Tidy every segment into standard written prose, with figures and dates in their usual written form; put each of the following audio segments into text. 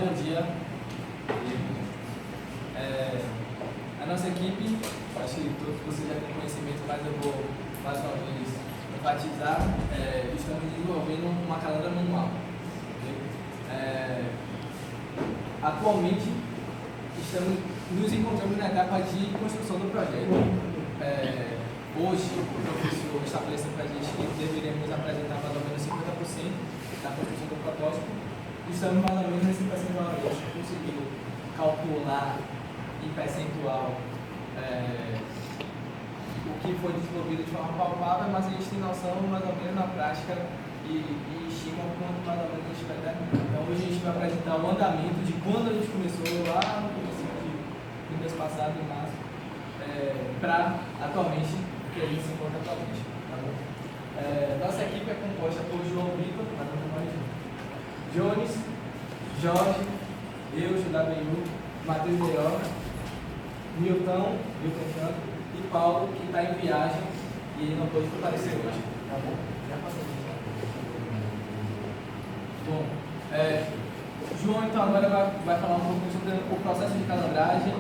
bom dia. A nossa equipe, acho que todos vocês já têm conhecimento, mas eu vou mais uma vez enfatizar. Estamos desenvolvendo uma calenda manual. Atualmente, nos encontramos na etapa de construção do projeto. Hoje, o professor estabeleceu para a gente que deveríamos apresentar mais ou menos 50% da construção do protótipo. Estamos mais ou menos nesse percentual. A gente conseguiu calcular em percentual o que foi desenvolvido de forma palpável, mas a gente tem noção mais ou menos na prática e estima o quanto mais ou menos a gente vai terminar. Então hoje a gente vai apresentar o andamento de quando a gente começou lá no começo do mês passado, em março, para atualmente, que a gente se encontra atualmente. Tá bom? Nossa equipe é composta por João Vitor, Jones, Jorge, eu, JBU, Matheus Deoca, Milton Santos e Paulo, que está em viagem e ele não pôde comparecer hoje. Tá bom? Já passou. Bom, João então agora vai falar um pouco sobre o processo de calendragem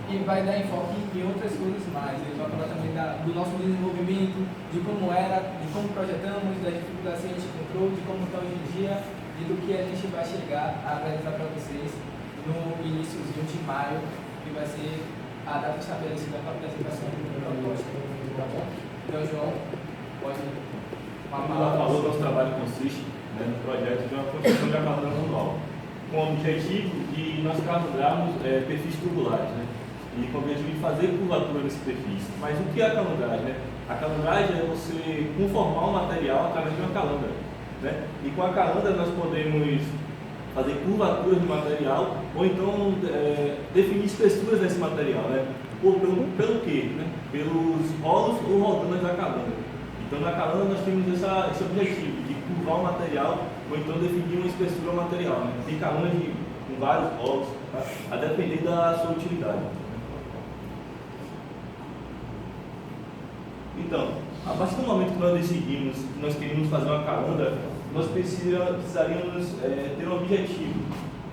e vai dar enfoque em outras coisas mais. Ele vai falar também do nosso desenvolvimento, de como era, de como projetamos, das dificuldades que a gente encontrou, de como está hoje em dia e do que a gente vai chegar a apresentar para vocês no iníciozinho de maio, que vai ser a data estabelecida para a apresentação do proposta. Tá bom? Então, João, pode Como ela falou, nosso trabalho consiste no projeto de uma construção de uma calendra manual, com o objetivo de nós calendrarmos perfis tubulares, e com o objetivo de fazer curvatura nesse perfis. Mas o que é a calendragem? A calendragem é você conformar o material através de uma calandra. E com a calandra nós podemos fazer curvaturas no material ou então definir espessuras desse material. Pelo quê? Pelos rolos ou rodanas da calandra. Então na calandra nós temos esse objetivo de curvar o material ou então definir uma espessura ao material. Tem calandras com vários rolos, a depender da sua utilidade. Então, a partir do momento que nós decidimos que nós queríamos fazer uma calandra, nós precisaríamos ter um objetivo.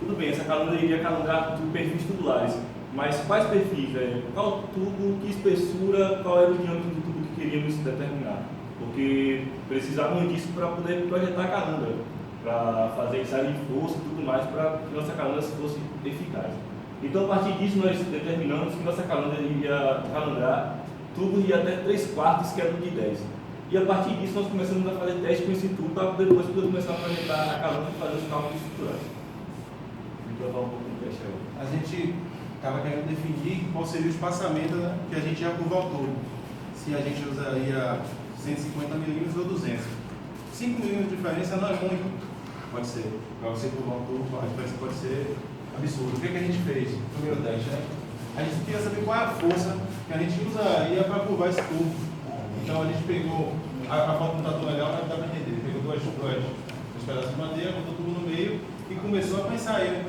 Tudo bem, essa calandra iria calendrar perfis tubulares, mas quais perfis? Qual tubo, que espessura, qual era o diâmetro do tubo que queríamos determinar? Porque precisávamos disso para poder projetar a calandra, para fazer ensaio de força e tudo mais, para que nossa calandra fosse eficaz. Então, a partir disso, nós determinamos que nossa calandra iria calendrar tubos de até 3/4, que é de 10. E a partir disso nós começamos a fazer testes com esse tubo para depois poder começar a projetar a calandra e fazer os cálculos estruturais. Vou falar um pouco do teste aí. A gente estava querendo definir qual seria o espaçamento que a gente ia curvar o tubo. Se a gente usaria 150 mm ou 200. 5 mm de diferença não é muito. Pode ser. Para você curvar o tubo, a diferença pode ser absurda. O que a gente fez? Primeiro teste, A gente queria saber qual é a força que a gente usaria para curvar esse tubo. Então a gente pegou, a foto não está tão legal, mas dá para entender. Pegou dois pedaços de madeira, botou tudo no meio e começou a pensar ele.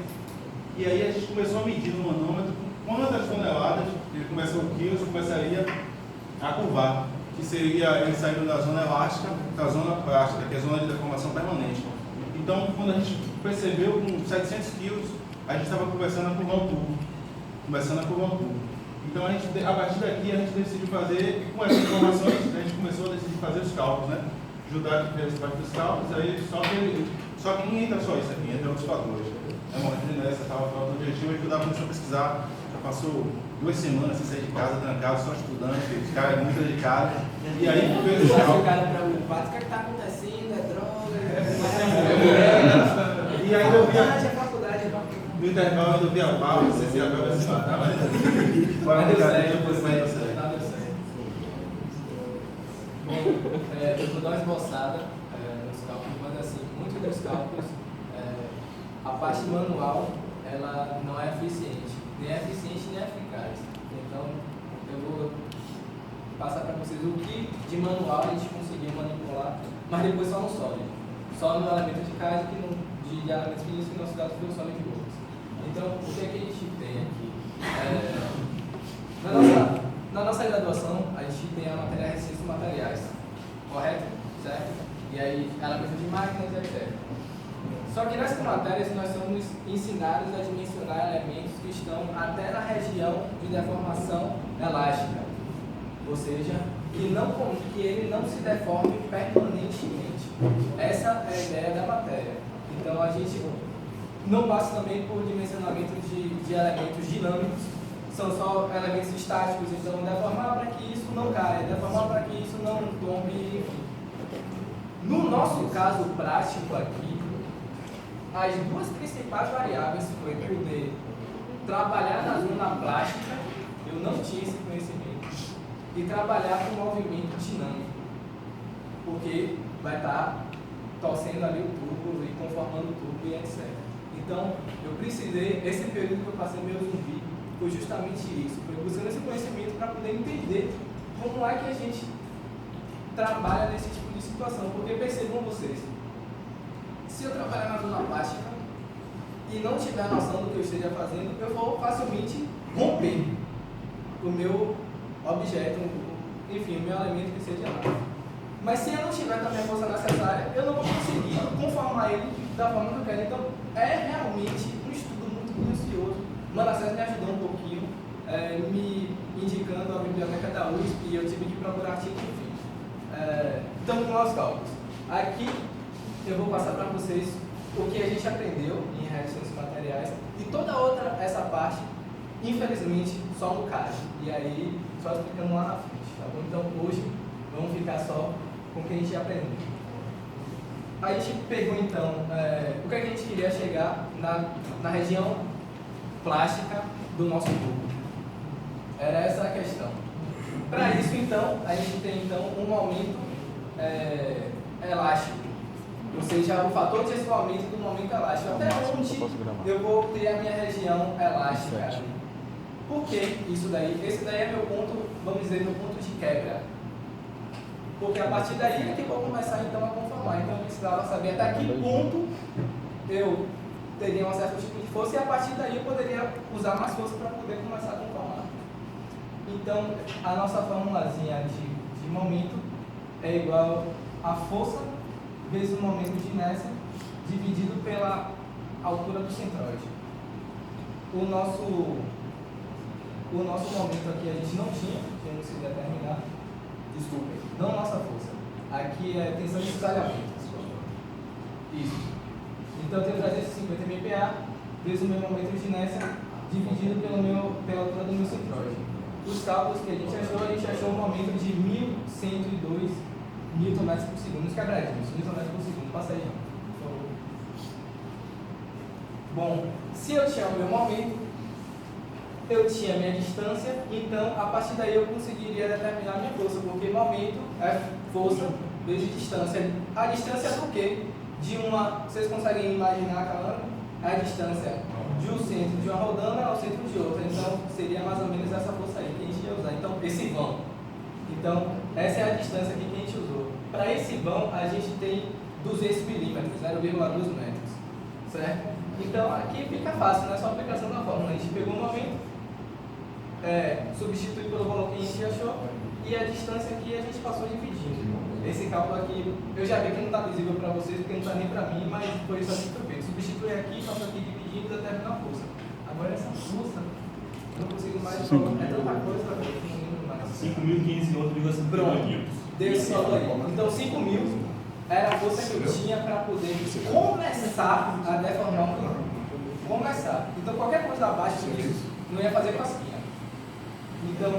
E aí a gente começou a medir no manômetro quantas toneladas, ele começou quilos, começaria a curvar, que seria ele saindo da zona elástica, da zona plástica, que é a zona de deformação permanente. Então, quando a gente percebeu com 700 quilos, a gente estava começando a curvar o tubo. Então, a partir daqui, a gente decidiu fazer, e com essas informações, a gente começou a decidir fazer os cálculos, Judá que fez parte dos cálculos, aí só que não entra só isso aqui, entra outros fatores. Nessa falta de objetivo, a Judá começou a pesquisar, já passou 2 semanas sem sair de casa, trancado, só estudante, esse cara é muito dedicado. E aí, fez os cálculos. O cara preocupado, o que está acontecendo? É droga? E aí eu via. É faculdade. No intervalo eu via a pau, você se acaba de se matar, mas. Bora ficar depois vai dar certo. Nada certo. Bom, eu vou dar uma esboçada nos cálculos, mas assim, muitos dos cálculos, a parte manual, ela não é eficiente. Nem é eficiente, nem é eficaz. Então, eu vou passar para vocês o que de manual a gente conseguiu manipular, mas depois só no sólido. Só no elemento de CAD, de elementos finos que nosso caso foi o sólido de Works. Então, o que é que a gente tem aqui? Na nossa graduação, a gente tem a matéria de ciências materiais, correto? Certo? E aí, elementos de máquinas, etc. Só que nessas matérias nós somos ensinados a dimensionar elementos que estão até na região de deformação elástica, ou seja, que ele não se deforme permanentemente. Essa é a ideia da matéria. Então a gente não passa também por dimensionamento de elementos dinâmicos, são só elementos estáticos, então deformar para que isso não caia, deformar para que isso não tombe, enfim. No nosso caso prático aqui, as duas principais variáveis foi poder trabalhar na zona plástica, eu não tinha esse conhecimento, e trabalhar com movimento dinâmico, porque vai estar torcendo ali o tubo e conformando o tubo e etc. Então, eu precisei, esse período que eu passei meu zumbi, foi justamente isso, foi buscando esse conhecimento para poder entender como é que a gente trabalha nesse tipo de situação, porque percebam vocês, se eu trabalhar na zona plástica e não tiver noção do que eu esteja fazendo, eu vou facilmente romper o meu objeto, enfim, o meu elemento que seja lá. Mas se eu não tiver também a força necessária, eu não vou conseguir conformar ele da forma que eu quero. Então, é realmente um estudo muito minucioso. Manassés me ajudou um pouquinho, me indicando a biblioteca da USP, e eu tive que procurar artigo, enfim. Então, com os cálculos. Aqui, eu vou passar para vocês o que a gente aprendeu em reações materiais e toda outra, essa parte, infelizmente, só no CAD. E aí, só explicando lá na frente, tá bom? Então, hoje, vamos ficar só com o que a gente aprendeu. A gente pegou, então, o que a gente queria chegar na região plástica do nosso tubo. Era essa a questão. Para isso, então, a gente tem então um momento elástico, ou seja, o fator de escoamento do momento elástico. Até onde eu vou ter a minha região elástica? Por que isso daí? Esse daí é meu ponto, vamos dizer, meu ponto de quebra. Porque a partir daí é que eu vou começar então a conformar. Então eu precisava saber até que ponto eu teria um certo tipo de força, e a partir daí eu poderia usar mais força para poder começar a conformar. Então a nossa formulazinha de momento é igual a força vezes o momento de inércia dividido pela altura do centroide. O nosso momento aqui a gente não tinha, tínhamos que determinar. Desculpem, não nossa força. Aqui é tensão de espalhamento. Isso. Então eu tenho 350 MPa vezes o meu momento de inércia dividido pela altura do meu centroide. Os cálculos que a gente achou um momento de 1102 Nm por segundo. Os quebradinhos, Nm por segundo. Passa aí, por favor. Bom, se eu tinha o meu momento, eu tinha minha distância, então a partir daí eu conseguiria determinar minha força, porque momento é força vezes distância. A distância é do quê? Vocês conseguem imaginar aquela? A distância de um centro de uma rodana ao centro de outra, então seria mais ou menos essa força aí que a gente ia usar. Então, esse vão. Então, essa é a distância aqui que a gente usou. Para esse vão, a gente tem 200 milímetros, 0,2 metros, certo? Então, aqui fica fácil, não é só a aplicação da fórmula. A gente pegou o momento, substitui pelo valor que a gente achou, e a distância aqui a gente passou dividindo. Esse cálculo aqui, eu já vi que não está visível para vocês, porque não está nem para mim, mas foi isso aqui que eu fiz. Substitui aqui, passo aqui dividindo e determina a força. Agora essa força, eu não consigo mais falar, é tanta coisa para ver, não lembro mais. 5.511,5 Pronto, deu esse valor aí. Então 5.000 era a força que eu tinha para poder começar a deformar um canal. Começar. Então qualquer coisa abaixo disso não ia fazer cosquinha. Então,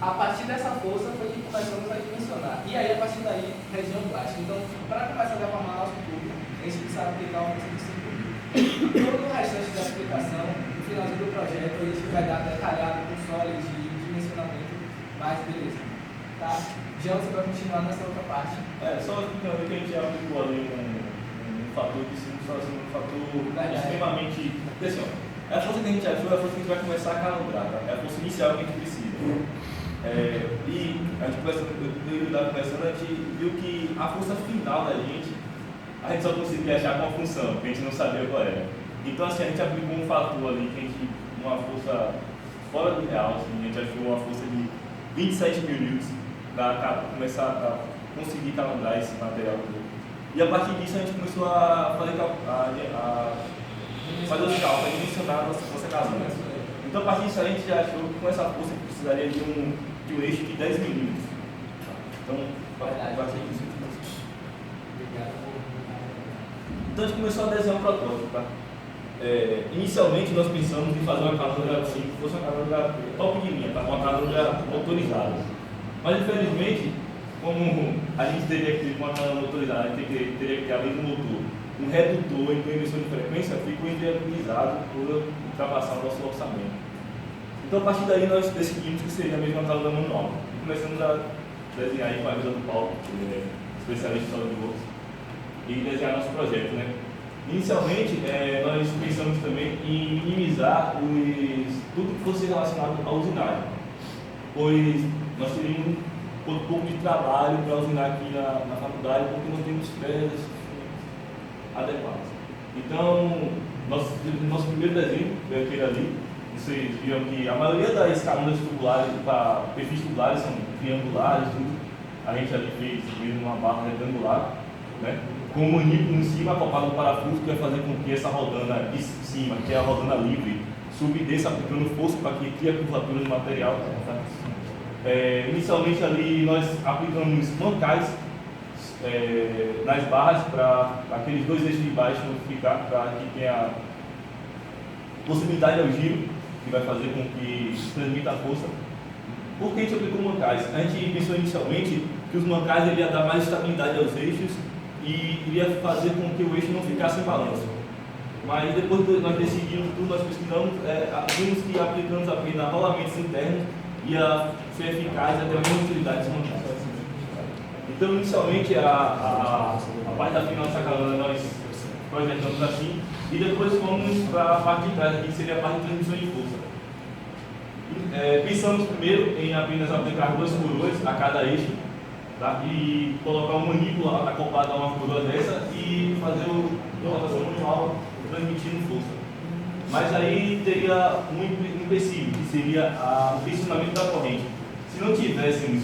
a partir dessa força foi que começamos a dimensionar. E aí, a partir daí, região plástica. Então, para começar a deformar nosso tubo, a gente precisa aplicar uma força de 5.000. Todo o restante da explicação, no finalzinho do projeto, a gente vai dar detalhado com sólidos de dimensionamento, mas beleza. Tá? Já você vai continuar nessa outra parte. Só explicando que a gente aplicou ali um fator de 5, só assim, um fator extremamente. Porque assim, a força que a gente achou é a força que a gente vai começar a calibrar, tá? É a força inicial que a gente precisa. E a gente conversando, a gente viu que a força final da gente, a gente só conseguia achar com a função, porque a gente não sabia qual era. Então assim, a gente aplicou um fator ali, que a gente, uma força fora do real, assim, a gente achou uma força de 27 mil newtons para começar a conseguir calibrar esse material E a partir disso a gente começou a fazer, fazer os cálculos, a dimensionar a nossa caluna. Então a partir disso a gente já achou que com essa força a gente precisaria de um eixo de 10 milímetros. Então, a partir disso. Então a gente começou a desenhar um protótipo. Tá? Inicialmente nós pensamos em fazer uma caluna assim, que fosse uma caluna top de linha, tá? Uma caluna motorizada. Mas infelizmente, como a gente teria que ter uma caluna motorizada, a gente teria que ter além do motor um redutor em emissão de frequência, ficou inviabilizado por ultrapassar o nosso orçamento. Então a partir daí nós decidimos que seria mesmo uma caluna manual. E começamos a desenhar aí com a ajuda do Paulo, que é especialista em SolidWorks, e desenhar nosso projeto, né? Inicialmente, nós pensamos também em minimizar tudo que fosse relacionado à usinagem, pois nós teríamos um pouco de trabalho para usinar aqui na faculdade, porque não temos pedras adequadas. Então, nosso primeiro desenho foi aquele ali. Vocês viram que a maioria das calunas tubulares, perfis tubulares, são triangulares, tudo. A gente ali fez mesmo uma barra retangular, né? Com um manípulo em cima, acoplado no parafuso, que vai fazer com que essa rodana de cima, que é a rodana livre, suba e desça aplicando força para que crie a curvatura do material. Tá? Inicialmente ali nós aplicamos mancais nas barras para aqueles dois eixos de baixo ficar, para que tenha possibilidade ao giro, que vai fazer com que transmita a força. Por que a gente aplicou mancais? A gente pensou inicialmente que os mancais iria dar mais estabilidade aos eixos e iria fazer com que o eixo não ficasse em balanço. Mas depois que nós decidimos tudo, nós pesquisamos, vimos que aplicando apenas rolamentos internos ia ser eficaz até a mesma utilidade dos mancais. Então, inicialmente, a parte da fina da nossa caluna nós projetamos assim, e depois fomos para a parte de trás, aqui que seria a parte de transmissão de força. Pensamos primeiro em apenas aplicar 2 coroas a cada eixo, tá? E colocar um manípulo acoplado a uma coroa dessa e fazer uma rotação manual transmitindo força. Mas aí teria um empecilho, que seria o tensionamento da corrente. Se não tivéssemos,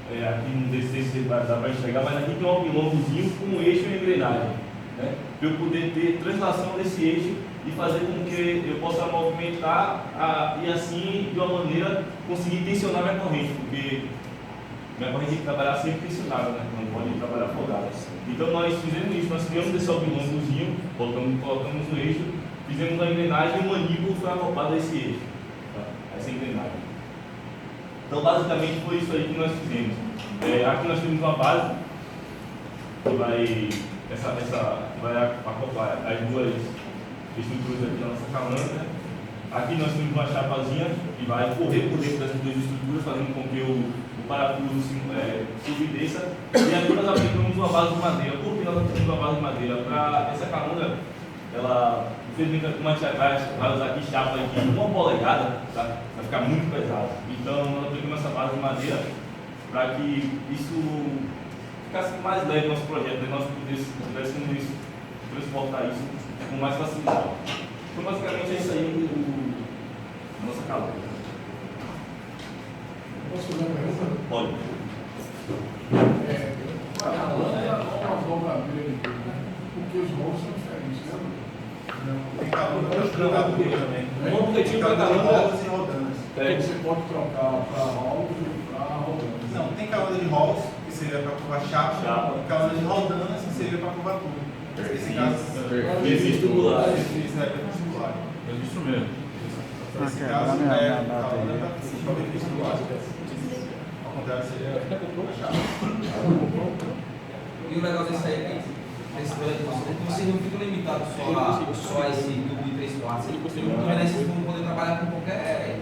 aqui não sei se dá para enxergar, mas aqui tem um alpilongozinho com um eixo e engrenagem, né? Para eu poder ter translação desse eixo e fazer com que eu possa movimentar e assim, de uma maneira, conseguir tensionar minha corrente, porque minha corrente tem que trabalhar sempre tensionada, né? Não pode trabalhar folgada. Então nós fizemos isso, nós criamos esse alpilongozinho, colocamos no eixo, fizemos uma engrenagem e o manípulo foi acoplado a esse eixo, tá? Essa engrenagem. Então basicamente foi isso aí que nós fizemos. Aqui nós temos uma base que vai acoplar as duas estruturas aqui da nossa caluna. Aqui nós temos uma chapazinha que vai correr por dentro dessas duas estruturas, fazendo com que o parafuso suba e desça. E aqui nós aplicamos uma base de madeira. Por que nós aplicamos uma base de madeira? Para essa caluna, ela, infelizmente, como a gente vai usar aqui chapa de 1 polegada, tá? Vai ficar muito pesado. Então nós aplicamos essa base de madeira para que isso ficasse mais leve no nosso projeto, né? Nós pudéssemos transportar isso com mais facilidade. Então basicamente é isso aí a nossa caluna. Posso fazer uma pergunta? Pode. Uma caluna ou uma dobradura de tudo, né? Porque os moldes são diferentes, né? Tem caluna também. O objetivo da Caluna de caluna rodas e rodanas. Você pode trocar para rolos e para rodanas. Não, tem caluna de rodas, que seria para curvar chapa, e caluna de rodanas, que seria para curvar tudo. Nesse caso, vestibular. vestibular. É isso mesmo. Nesse caso, caluna para vestibular. Ao contrário, seria a chapa. E o legal disso aí é que vocês não ficam limitados só a esse tubo de 3 quartos. Vocês vão poder trabalhar com qualquer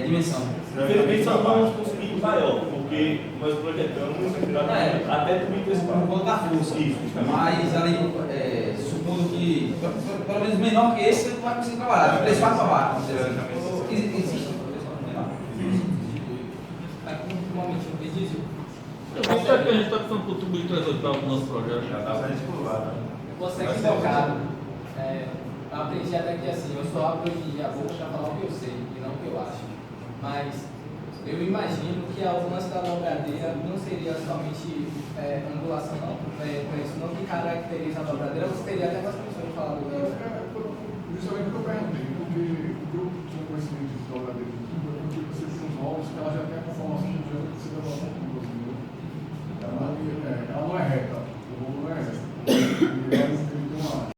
dimensão. Infelizmente só vamos conseguir maior, porque nós projetamos até tudo em 3 Por conta da força. Isso, Mas ali, supondo que pelo menos menor que esse, você não vai conseguir trabalhar. 3 quartos para baixo. Existe. Por que a gente está precisando do tubo de 3 oitavos no nosso projeto? Já está saindo descolado. Você é equivocado. Eu aprendi até que assim, eu só abro hoje a boca para falar o que eu sei e não o que eu acho. Mas eu imagino que o lance da longadeira não seria somente angulação, não, caracteriza a dobradeira, você teria até mais condições de falar do que isso. Justamente o que eu perguntei, porque o que eu tinha conhecimento de dobradeira de tubo é porque você tem os ovos que ela já tem a conformação de diâmetro que você devolve com tudo.